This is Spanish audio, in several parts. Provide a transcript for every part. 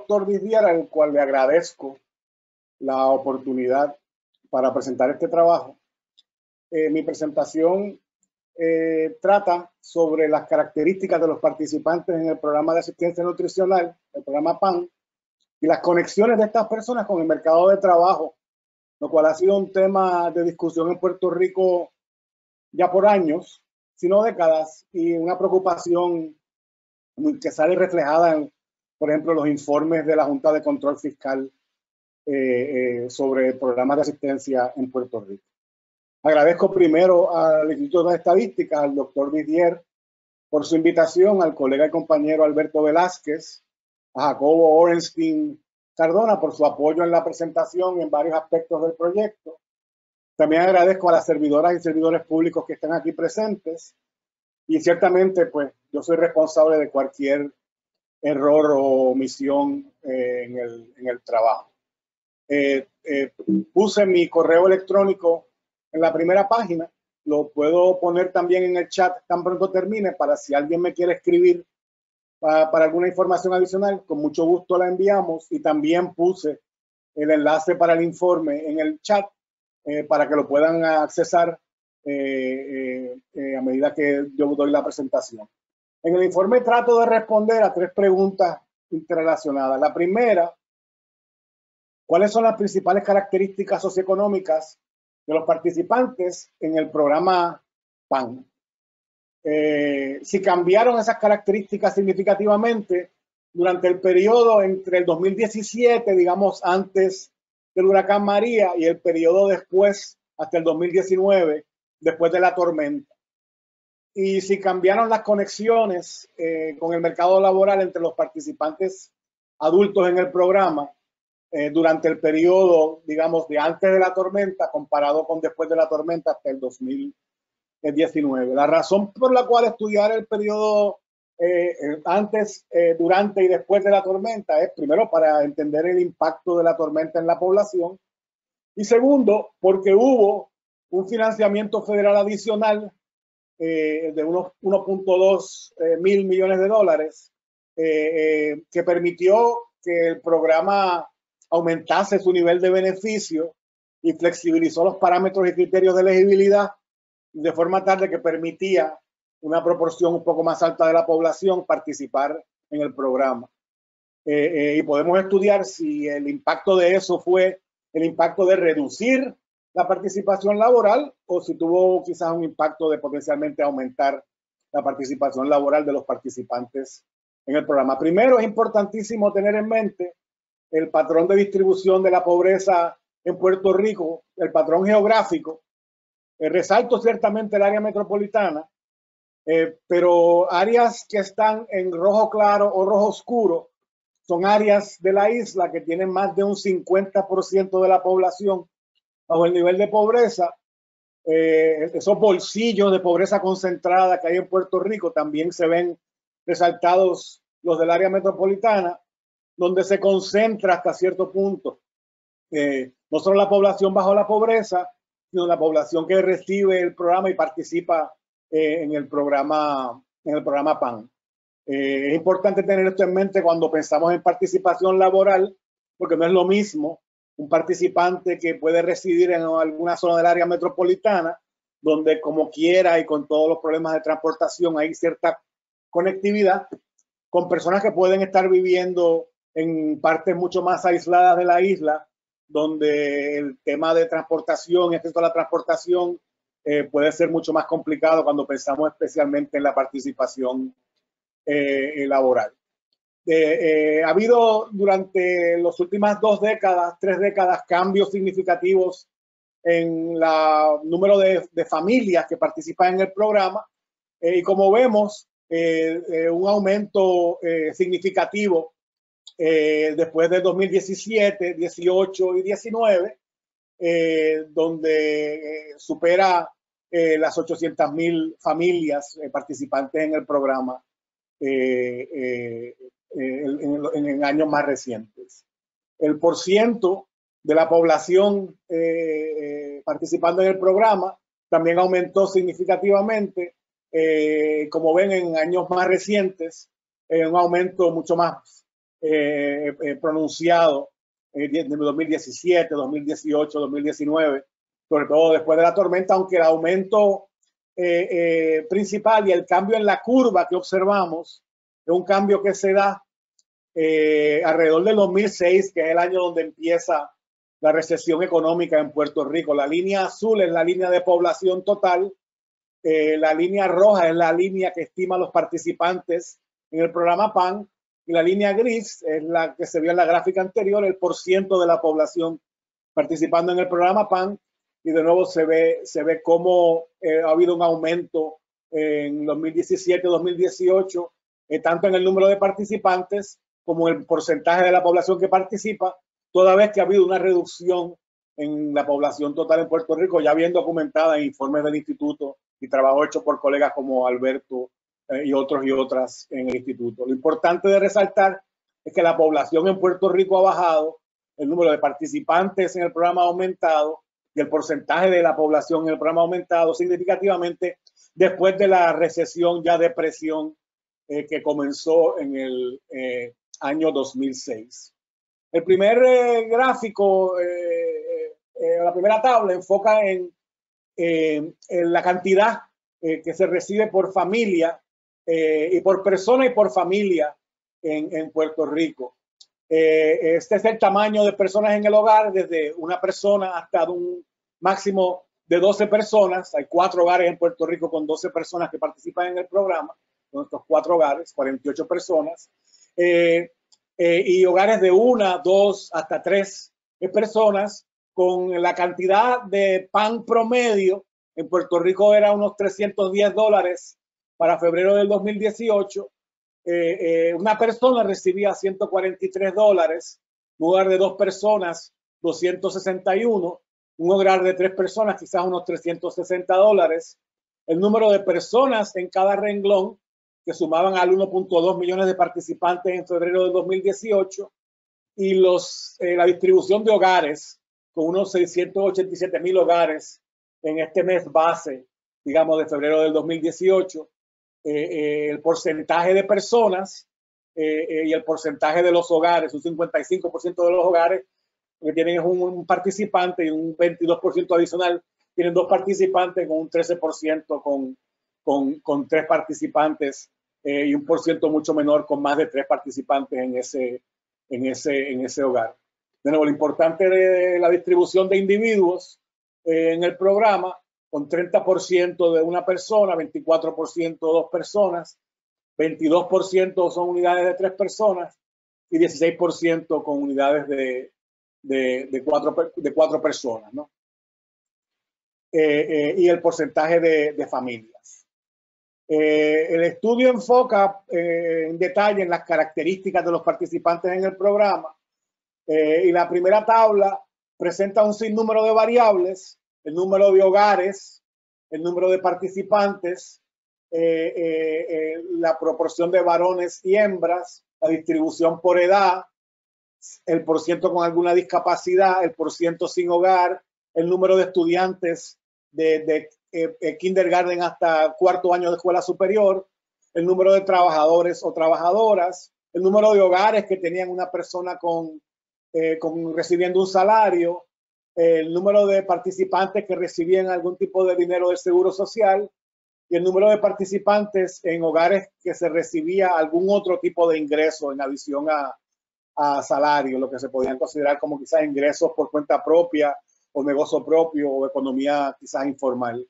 doctor Vidier, al cual le agradezco la oportunidad para presentar este trabajo. Mi presentación trata sobre las características de los participantes en el programa de asistencia nutricional, el programa PAN, y las conexiones de estas personas con el mercado de trabajo, lo cual ha sido un tema de discusión en Puerto Rico ya por años, sino décadas, y una preocupación que sale reflejada en, por ejemplo, los informes de la Junta de Control Fiscal sobre programas de asistencia en Puerto Rico. Agradezco primero al Instituto de Estadística, al doctor Vidier, por su invitación, al colega y compañero Alberto Velázquez, a Jacobo Orenstein Cardona por su apoyo en la presentación en varios aspectos del proyecto. También agradezco a las servidoras y servidores públicos que están aquí presentes, y ciertamente pues yo soy responsable de cualquier error o omisión en el trabajo. Puse mi correo electrónico en la primera página, lo puedo poner también en el chat tan pronto termine, para si alguien me quiere escribir para alguna información adicional, con mucho gusto la enviamos, y también puse el enlace para el informe en el chat para que lo puedan accesar a medida que yo doy la presentación. En el informe trato de responder a 3 preguntas interrelacionadas. La primera, ¿cuáles son las principales características socioeconómicas de los participantes en el programa PAN? Si cambiaron esas características significativamente durante el periodo entre el 2017, digamos antes del huracán María, y el periodo después, hasta el 2019, después de la tormenta. Y si cambiaron las conexiones con el mercado laboral entre los participantes adultos en el programa durante el periodo, digamos, de antes de la tormenta comparado con después de la tormenta hasta el 2019. La razón por la cual estudiar el periodo antes, durante y después de la tormenta es, primero, para entender el impacto de la tormenta en la población, y segundo, porque hubo un financiamiento federal adicional de unos 1.2 mil millones de dólares que permitió que el programa aumentase su nivel de beneficio y flexibilizó los parámetros y criterios de elegibilidad de forma tal de que permitía una proporción un poco más alta de la población participar en el programa. Y podemos estudiar si el impacto de eso fue el impacto de reducir la participación laboral, o si tuvo quizás un impacto de potencialmente aumentar la participación laboral de los participantes en el programa. Primero, es importantísimo tener en mente el patrón de distribución de la pobreza en Puerto Rico, el patrón geográfico. Resalto ciertamente el área metropolitana, pero áreas que están en rojo claro o rojo oscuro son áreas de la isla que tienen más de un 50% de la población bajo el nivel de pobreza. Esos bolsillos de pobreza concentrada que hay en Puerto Rico también se ven resaltados los del área metropolitana, donde se concentra hasta cierto punto no solo la población bajo la pobreza, sino la población que recibe el programa y participa en el programa PAN. Es importante tener esto en mente cuando pensamos en participación laboral, porque no es lo mismo un participante que puede residir en alguna zona del área metropolitana, donde como quiera y con todos los problemas de transportación hay cierta conectividad, con personas que pueden estar viviendo en partes mucho más aisladas de la isla, donde el tema de transportación y acceso a la transportación puede ser mucho más complicado cuando pensamos especialmente en la participación laboral. Ha habido durante las últimas 2 décadas, 3 décadas, cambios significativos en el número de familias que participan en el programa, y como vemos, un aumento significativo después de 2017, 18 y 19, donde supera las 800,000 familias participantes en el programa en años más recientes. El porciento de la población participando en el programa también aumentó significativamente, como ven en años más recientes, un aumento mucho más pronunciado en 2017, 2018, 2019, sobre todo después de la tormenta, aunque el aumento principal y el cambio en la curva que observamos es un cambio que se da alrededor del 2006, que es el año donde empieza la recesión económica en Puerto Rico. La línea azul es la línea de población total, la línea roja es la línea que estima los participantes en el programa PAN, y la línea gris es la que se vio en la gráfica anterior, el % de la población participando en el programa PAN, y de nuevo se ve cómo ha habido un aumento en 2017-2018, tanto en el número de participantes como el porcentaje de la población que participa, toda vez que ha habido una reducción en la población total en Puerto Rico, ya bien documentada en informes del instituto y trabajo hecho por colegas como Alberto y otros y otras en el instituto. Lo importante de resaltar es que la población en Puerto Rico ha bajado, el número de participantes en el programa ha aumentado y el porcentaje de la población en el programa ha aumentado significativamente después de la recesión, ya depresión, que comenzó en el año 2006. El primer gráfico, la primera tabla, enfoca en la cantidad que se recibe por familia y por persona y por familia en Puerto Rico. Este es el tamaño de personas en el hogar, desde una persona hasta un máximo de 12 personas. Hay 4 hogares en Puerto Rico con 12 personas que participan en el programa. Con estos 4 hogares, 48 personas. Y hogares de 1, 2, hasta 3 personas, con la cantidad de PAN promedio. En Puerto Rico era unos $310 para febrero del 2018. Una persona recibía $143, un hogar de 2 personas $261, un hogar de 3 personas quizás unos $360. El número de personas en cada renglón, que sumaban al 1.2 millones de participantes en febrero del 2018, y la distribución de hogares, con unos 687,000 hogares en este mes base, digamos, de febrero del 2018. El porcentaje de personas y el porcentaje de los hogares, un 55% de los hogares que tienen un participante y un 22% adicional tienen 2 participantes, con un 13% con 3 participantes y un % mucho menor con más de 3 participantes en ese hogar. De nuevo, lo importante de la distribución de individuos en el programa, con 30% de una persona, 24% de 2 personas, 22% son unidades de 3 personas y 16% con unidades de 4 personas, ¿no? Y el porcentaje de familias. El estudio enfoca en detalle en las características de los participantes en el programa, y la primera tabla presenta un sinnúmero de variables: el número de hogares, el número de participantes, la proporción de varones y hembras, la distribución por edad, el % con alguna discapacidad, el % sin hogar, el número de estudiantes de kindergarten hasta 4º año de escuela superior, el número de trabajadores o trabajadoras, el número de hogares que tenían una persona recibiendo un salario, el número de participantes que recibían algún tipo de dinero del Seguro Social y el número de participantes en hogares que se recibía algún otro tipo de ingreso en adición a salario, lo que se podían considerar como quizás ingresos por cuenta propia o negocio propio o economía quizás informal.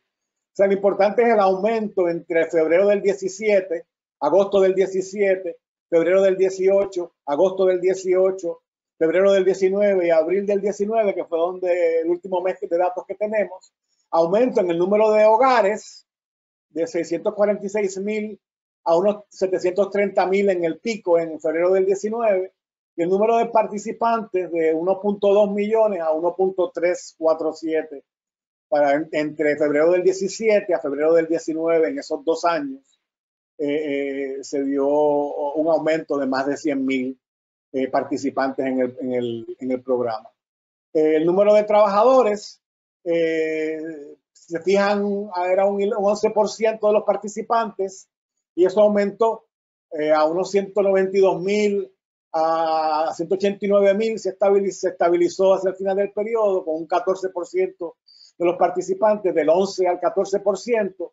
O sea, lo importante es el aumento entre febrero del 17, agosto del 17, febrero del 18, agosto del 18, febrero del 19 y abril del 19, que fue donde el último mes de datos que tenemos. Aumento en el número de hogares de 646,000 a unos 730,000 en el pico en febrero del 19, y el número de participantes de 1.2 millones a 1.347 entre febrero del 17 a febrero del 19. En esos 2 años se dio un aumento de más de 100,000 participantes en el programa. El número de trabajadores, se fijan, era un 11% de los participantes, y eso aumentó a unos 192,000 a 189.000 se estabilizó hacia el final del periodo con un 14% de los participantes, del 11 al 14%,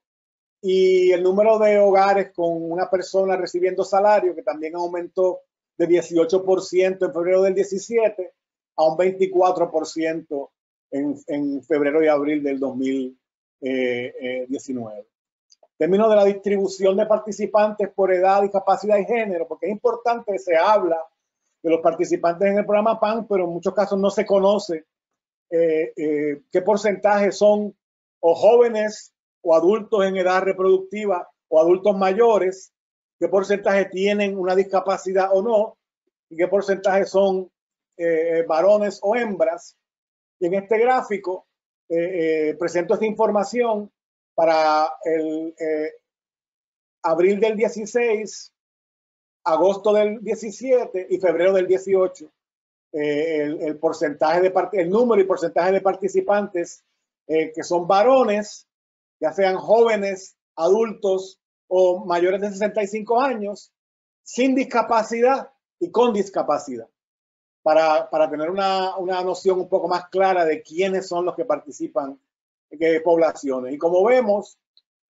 y el número de hogares con una persona recibiendo salario, que también aumentó de 18% en febrero del 17 a un 24% en febrero y abril del 2019. En términos de la distribución de participantes por edad, discapacidad y género, porque es importante que se habla de los participantes en el programa PAN, pero en muchos casos no se conoce qué porcentaje son o jóvenes o adultos en edad reproductiva o adultos mayores, qué porcentaje tienen una discapacidad o no, y qué porcentaje son varones o hembras. Y en este gráfico presento esta información para el abril del 16, agosto del 17 y febrero del 18. El porcentaje el número y porcentaje de participantes que son varones, ya sean jóvenes, adultos o mayores de 65 años, sin discapacidad y con discapacidad, para tener una noción un poco más clara de quiénes son los que participan en qué poblaciones. Y como vemos,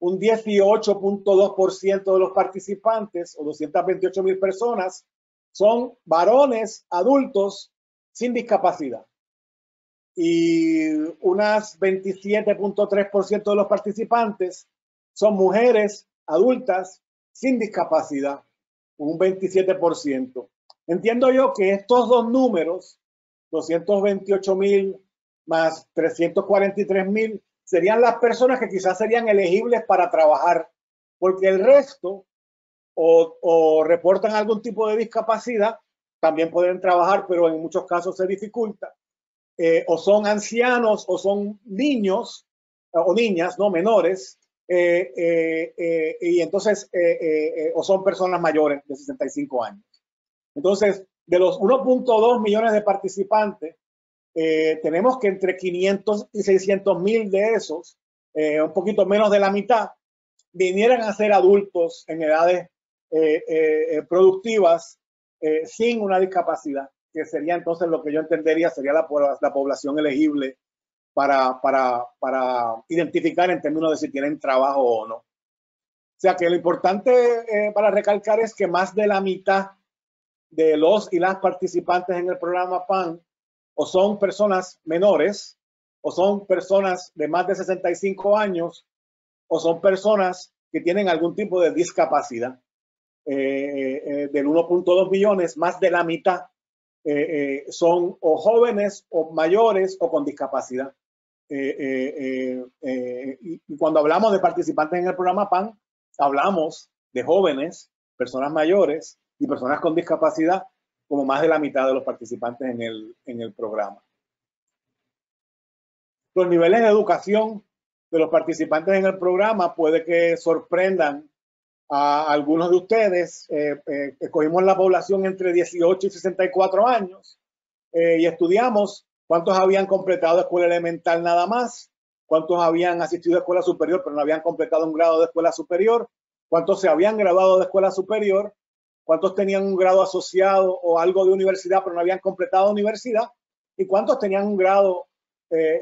un 18.2% de los participantes, o 228.000 personas, son varones adultos sin discapacidad. Y unas 27.3% de los participantes son mujeres adultas sin discapacidad, un 27%. Entiendo yo que estos dos números, 228.000 más 343.000, serían las personas que quizás serían elegibles para trabajar, porque el resto o reportan algún tipo de discapacidad, también pueden trabajar, pero en muchos casos se dificulta, o son ancianos o son niños o niñas, no menores, y entonces, o son personas mayores de 65 años. Entonces, de los 1.2 millones de participantes, tenemos que entre 500 y 600.000 de esos, un poquito menos de la mitad, vinieran a ser adultos en edades productivas sin una discapacidad, que sería entonces lo que yo entendería sería la población elegible para identificar en términos de si tienen trabajo o no. O sea que lo importante para recalcar es que más de la mitad de los y las participantes en el programa PAN o son personas menores, o son personas de más de 65 años, o son personas que tienen algún tipo de discapacidad. Del 1.2 millones, más de la mitad son o jóvenes o mayores o con discapacidad. Y cuando hablamos de participantes en el programa PAN, hablamos de jóvenes, personas mayores y personas con discapacidad, como más de la mitad de los participantes en el programa. Los niveles de educación de los participantes en el programa puede que sorprendan a algunos de ustedes. Escogimos la población entre 18 y 64 años y estudiamos cuántos habían completado escuela elemental nada más, cuántos habían asistido a escuela superior pero no habían completado un grado de escuela superior, cuántos se habían graduado de escuela superior, cuántos tenían un grado asociado o algo de universidad pero no habían completado universidad, y cuántos tenían un grado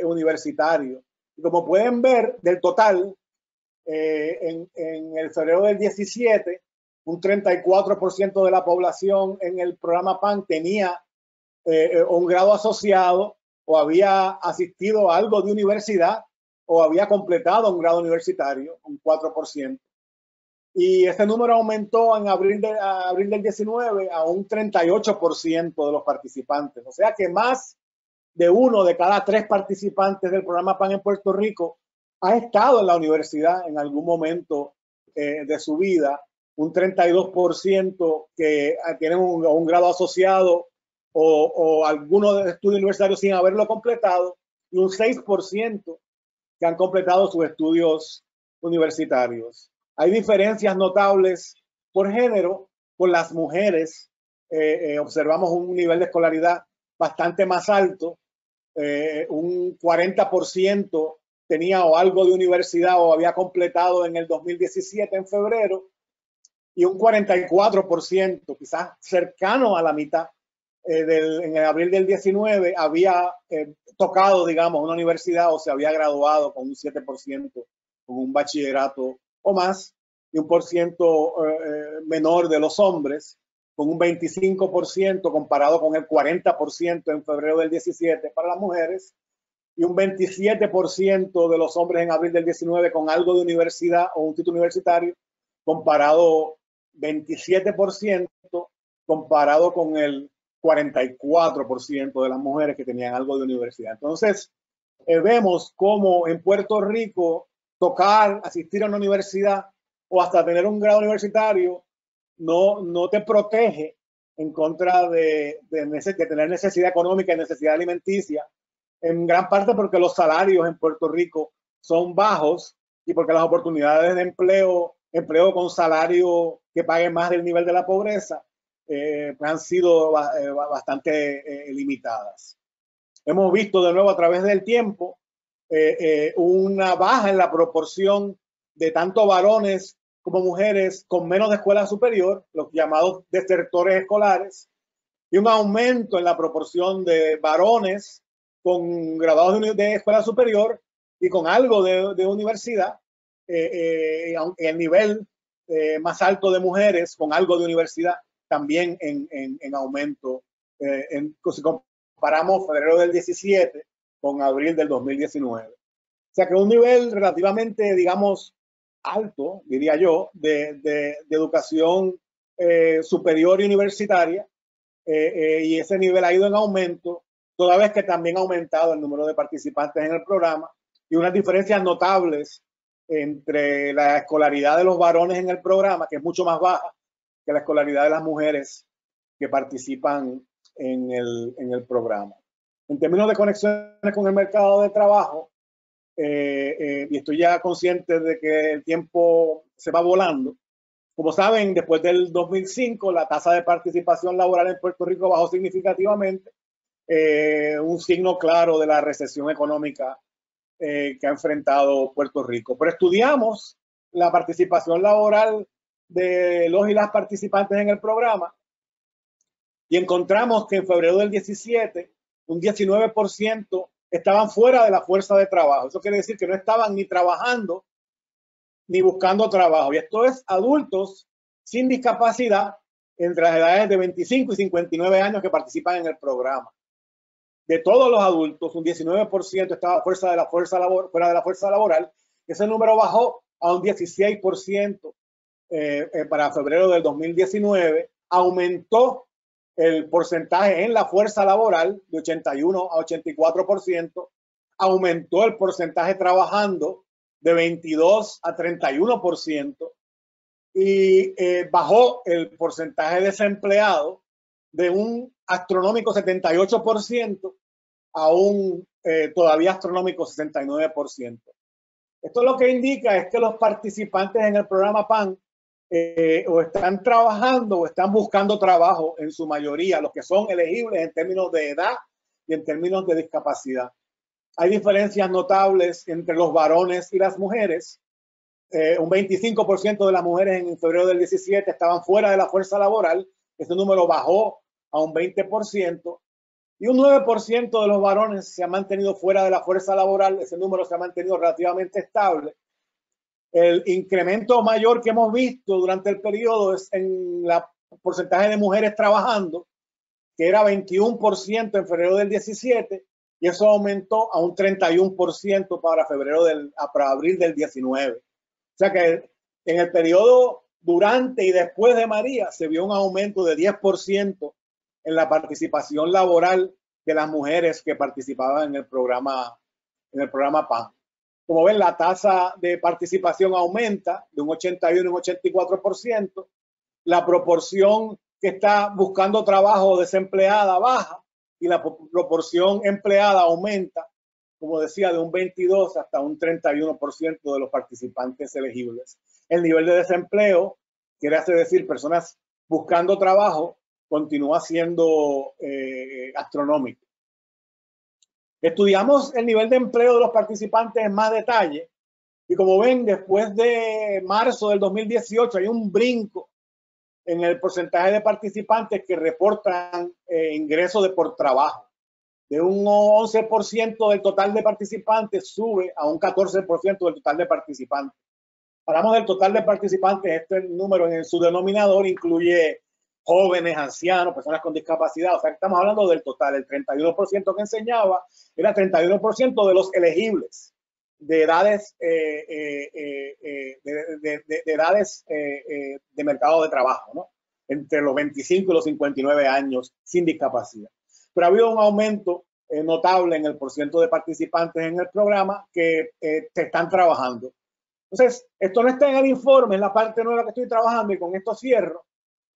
universitario. Y como pueden ver, del total, en el febrero del 17, un 34% de la población en el programa PAN tenía un grado asociado o había asistido a algo de universidad o había completado un grado universitario, un 4%. Y este número aumentó en abril del 19 a un 38% de los participantes. O sea que más de uno de cada 3 participantes del programa PAN en Puerto Rico ha estado en la universidad en algún momento de su vida. Un 32% que tienen un grado asociado o alguno de estudios universitarios sin haberlo completado, y un 6% que han completado sus estudios universitarios. Hay diferencias notables por género. Con las mujeres observamos un nivel de escolaridad bastante más alto. Un 40% tenía o algo de universidad o había completado en el 2017 en febrero, y un 44%, quizás cercano a la mitad, en el abril del 19, había tocado, digamos, una universidad o se había graduado con un 7%, con un bachillerato o más, y un por ciento menor de los hombres, con un 25% comparado con el 40% en febrero del 17 para las mujeres, y un 27% de los hombres en abril del 19 con algo de universidad o un título universitario, comparado 27% comparado con el 44% de las mujeres que tenían algo de universidad. Entonces, vemos cómo en Puerto Rico tocar, asistir a una universidad o hasta tener un grado universitario no te protege en contra de tener necesidad económica y necesidad alimenticia, en gran parte porque los salarios en Puerto Rico son bajos y porque las oportunidades de empleo con salario que pague más del nivel de la pobreza, pues han sido bastante limitadas. Hemos visto de nuevo a través del tiempo una baja en la proporción de tanto varones como mujeres con menos de escuela superior, los llamados desertores escolares, y un aumento en la proporción de varones con graduados de escuela superior y con algo de universidad, aunque el nivel más alto de mujeres con algo de universidad también en aumento. Si comparamos febrero del 17 con abril del 2019. O sea que un nivel relativamente, digamos, alto, diría yo, de educación superior y universitaria, y ese nivel ha ido en aumento, toda vez que también ha aumentado el número de participantes en el programa y unas diferencias notables entre la escolaridad de los varones en el programa, que es mucho más baja que la escolaridad de las mujeres que participan en el programa. En términos de conexiones con el mercado de trabajo, y estoy ya consciente de que el tiempo se va volando. Como saben, después del 2005, la tasa de participación laboral en Puerto Rico bajó significativamente, un signo claro de la recesión económica que ha enfrentado Puerto Rico. Pero estudiamos la participación laboral de los y las participantes en el programa y encontramos que en febrero del 17, un 19% estaban fuera de la fuerza de trabajo. Eso quiere decir que no estaban ni trabajando ni buscando trabajo. Y esto es adultos sin discapacidad entre las edades de 25 y 59 años que participan en el programa. De todos los adultos, un 19% estaba fuera de la fuerza laboral. Ese número bajó a un 16% para febrero del 2019. Aumentó el porcentaje en la fuerza laboral de 81 a 84%. Aumentó el porcentaje trabajando de 22 a 31% y bajó el porcentaje desempleado de un astronómico 78% a un todavía astronómico 69%. Esto lo que indica es que los participantes en el programa PAN o están trabajando o están buscando trabajo en su mayoría, los que son elegibles en términos de edad y en términos de discapacidad. Hay diferencias notables entre los varones y las mujeres. Un 25% de las mujeres en febrero del 17 estaban fuera de la fuerza laboral. Ese número bajó a un 20%. Y un 9% de los varones se han mantenido fuera de la fuerza laboral. Ese número se ha mantenido relativamente estable. El incremento mayor que hemos visto durante el periodo es en el porcentaje de mujeres trabajando, que era 21% en febrero del 17, y eso aumentó a un 31% para abril del 19. O sea que en el periodo durante y después de María se vio un aumento de 10% en la participación laboral de las mujeres que participaban en el programa PAN. Como ven, la tasa de participación aumenta de un 81 a un 84%. La proporción que está buscando trabajo desempleada baja y la proporción empleada aumenta, como decía, de un 22 hasta un 31% de los participantes elegibles. El nivel de desempleo, quiere decir personas buscando trabajo, continúa siendo astronómico. Estudiamos el nivel de empleo de los participantes en más detalle y como ven, después de marzo del 2018 hay un brinco en el porcentaje de participantes que reportan ingresos por trabajo. De un 11% del total de participantes sube a un 14% del total de participantes. Hablamos del total de participantes, este número en su denominador incluye jóvenes, ancianos, personas con discapacidad. O sea, estamos hablando del total. El 31% que enseñaba era 31% de los elegibles de edades, de mercado de trabajo, ¿no? Entre los 25 y los 59 años sin discapacidad. Pero ha habido un aumento notable en el porcentaje de participantes en el programa que están trabajando. Entonces, esto no está en el informe, en la parte nueva que estoy trabajando, y con esto cierro.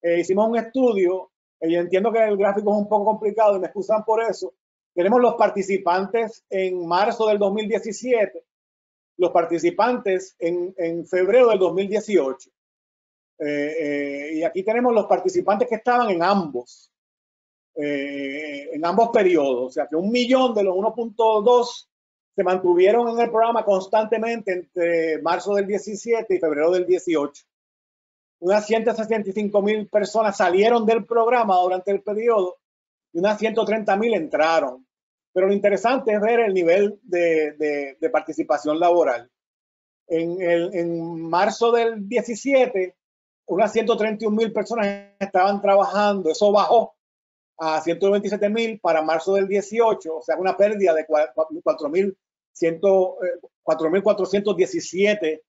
Hicimos un estudio, y entiendo que el gráfico es un poco complicado y me excusan por eso. Tenemos los participantes en marzo del 2017, los participantes en febrero del 2018. Y aquí tenemos los participantes que estaban en ambos periodos. O sea que 1 millón de los 1.2 se mantuvieron en el programa constantemente entre marzo del 17 y febrero del 18. Unas 165,000 personas salieron del programa durante el periodo y unas 130,000 entraron. Pero lo interesante es ver el nivel de participación laboral. En marzo del 17, unas 131,000 personas estaban trabajando. Eso bajó a 127,000 para marzo del 18, o sea, una pérdida de 4,417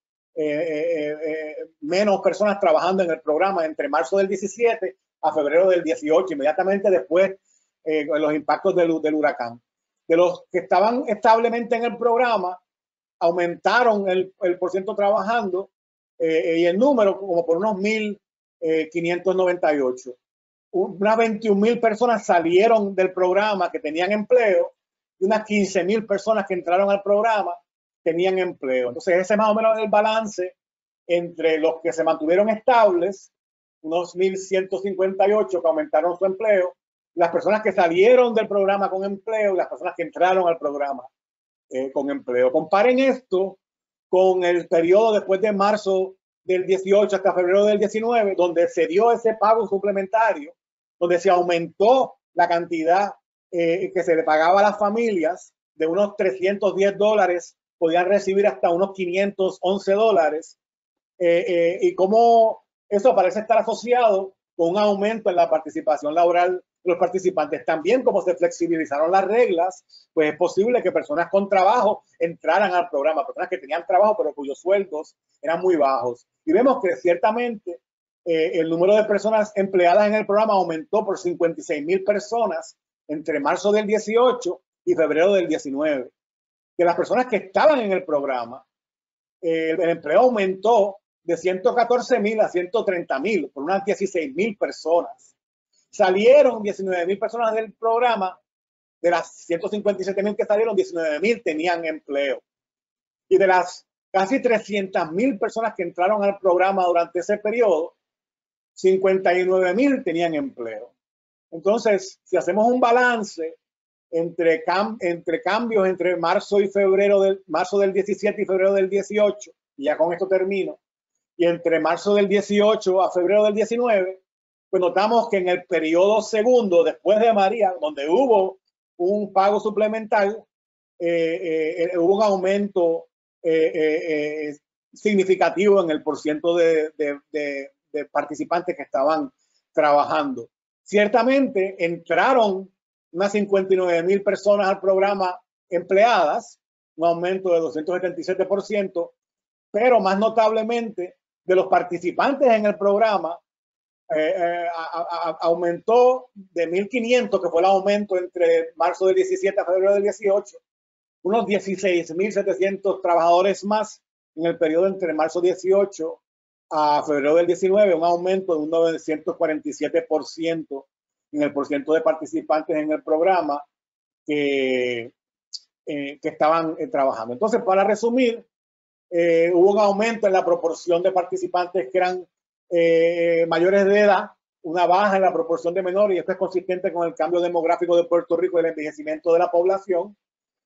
menos personas trabajando en el programa entre marzo del 17 a febrero del 18, inmediatamente después de los impactos del huracán. De los que estaban establemente en el programa, aumentaron el porcentaje trabajando y el número como por unos 1,598. Unas 21,000 personas salieron del programa que tenían empleo y unas 15,000 personas que entraron al programa tenían empleo. Entonces ese es más o menos el balance entre los que se mantuvieron estables, unos 1,158 que aumentaron su empleo, las personas que salieron del programa con empleo y las personas que entraron al programa con empleo. Comparen esto con el periodo después de marzo del 18 hasta febrero del 19, donde se dio ese pago suplementario, donde se aumentó la cantidad que se le pagaba a las familias de unos $310, podían recibir hasta unos $511, y cómo eso parece estar asociado con un aumento en la participación laboral de los participantes. También, como se flexibilizaron las reglas, pues es posible que personas con trabajo entraran al programa, personas que tenían trabajo pero cuyos sueldos eran muy bajos. Y vemos que ciertamente el número de personas empleadas en el programa aumentó por 56,000 personas entre marzo del 18 y febrero del 19. De las personas que estaban en el programa, el empleo aumentó de 114,000 a 130,000, por unas 16,000 personas. Salieron 19,000 personas del programa. De las 157,000 que salieron, 19,000 tenían empleo. Y de las casi 300,000 personas que entraron al programa durante ese periodo, 59,000 tenían empleo. Entonces, si hacemos un balance entre cambios entre marzo y febrero marzo del 17 y febrero del 18, y ya con esto termino, y entre marzo del 18 a febrero del 19, pues notamos que en el periodo segundo, después de María, donde hubo un pago suplementario, hubo un aumento significativo en el porcentaje de participantes que estaban trabajando. Ciertamente entraron unas 59,000 personas al programa empleadas, un aumento de 277%, pero más notablemente de los participantes en el programa aumentó de 1,500, que fue el aumento entre marzo del 17 a febrero del 18, unos 16,700 trabajadores más en el periodo entre marzo 18 a febrero del 19, un aumento de un 947% en el porcentaje de participantes en el programa que estaban trabajando. Entonces, para resumir, hubo un aumento en la proporción de participantes que eran mayores de edad, una baja en la proporción de menores, y esto es consistente con el cambio demográfico de Puerto Rico y el envejecimiento de la población.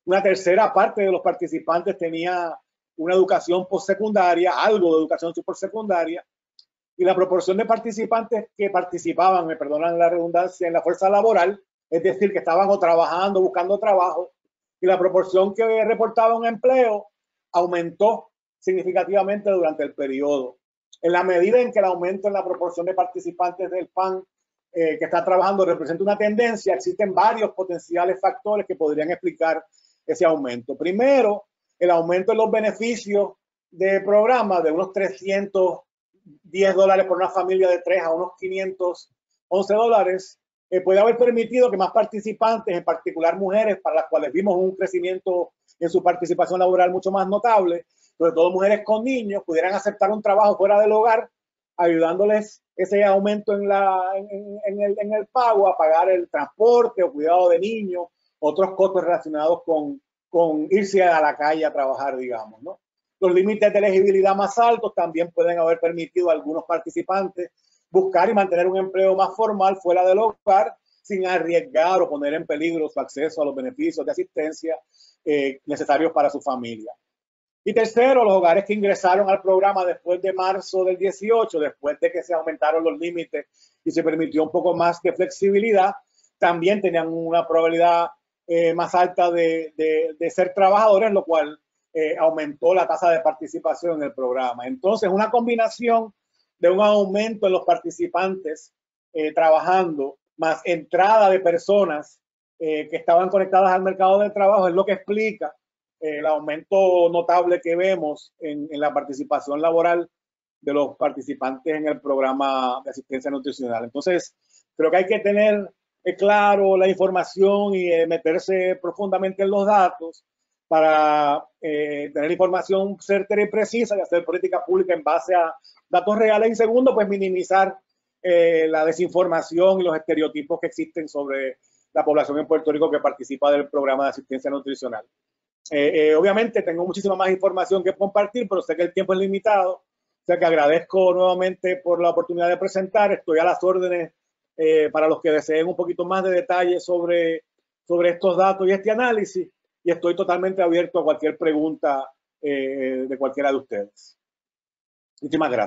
Una tercera parte de los participantes tenía una educación postsecundaria, algo de educación postsecundaria, y la proporción de participantes que participaban, me perdonan la redundancia, en la fuerza laboral, es decir, que estaban o trabajando, buscando trabajo, y la proporción que reportaba un empleo aumentó significativamente durante el periodo. En la medida en que el aumento en la proporción de participantes del PAN que está trabajando representa una tendencia, existen varios potenciales factores que podrían explicar ese aumento. Primero, el aumento en los beneficios de programa de unos $310 por una familia de 3 a unos $511, puede haber permitido que más participantes, en particular mujeres, para las cuales vimos un crecimiento en su participación laboral mucho más notable, sobre todo mujeres con niños, pudieran aceptar un trabajo fuera del hogar, ayudándoles ese aumento en el pago a pagar el transporte o cuidado de niños, otros costos relacionados con irse a la calle a trabajar, digamos, ¿no? Los límites de elegibilidad más altos también pueden haber permitido a algunos participantes buscar y mantener un empleo más formal fuera del hogar sin arriesgar o poner en peligro su acceso a los beneficios de asistencia necesarios para su familia. Y tercero, los hogares que ingresaron al programa después de marzo del 18, después de que se aumentaron los límites y se permitió un poco más de flexibilidad, también tenían una probabilidad más alta de ser trabajadores, lo cual aumentó la tasa de participación en el programa. Entonces, una combinación de un aumento en los participantes trabajando, más entrada de personas que estaban conectadas al mercado del trabajo, es lo que explica el aumento notable que vemos en la participación laboral de los participantes en el programa de asistencia nutricional. Entonces, creo que hay que tener claro la información y meterse profundamente en los datos para tener información certera y precisa y hacer política pública en base a datos reales. Y segundo, pues minimizar la desinformación y los estereotipos que existen sobre la población en Puerto Rico que participa del programa de asistencia nutricional. Obviamente tengo muchísima más información que compartir, pero sé que el tiempo es limitado. O sea que agradezco nuevamente por la oportunidad de presentar. Estoy a las órdenes para los que deseen un poquito más de detalles sobre estos datos y este análisis. Y estoy totalmente abierto a cualquier pregunta de cualquiera de ustedes. Muchísimas gracias.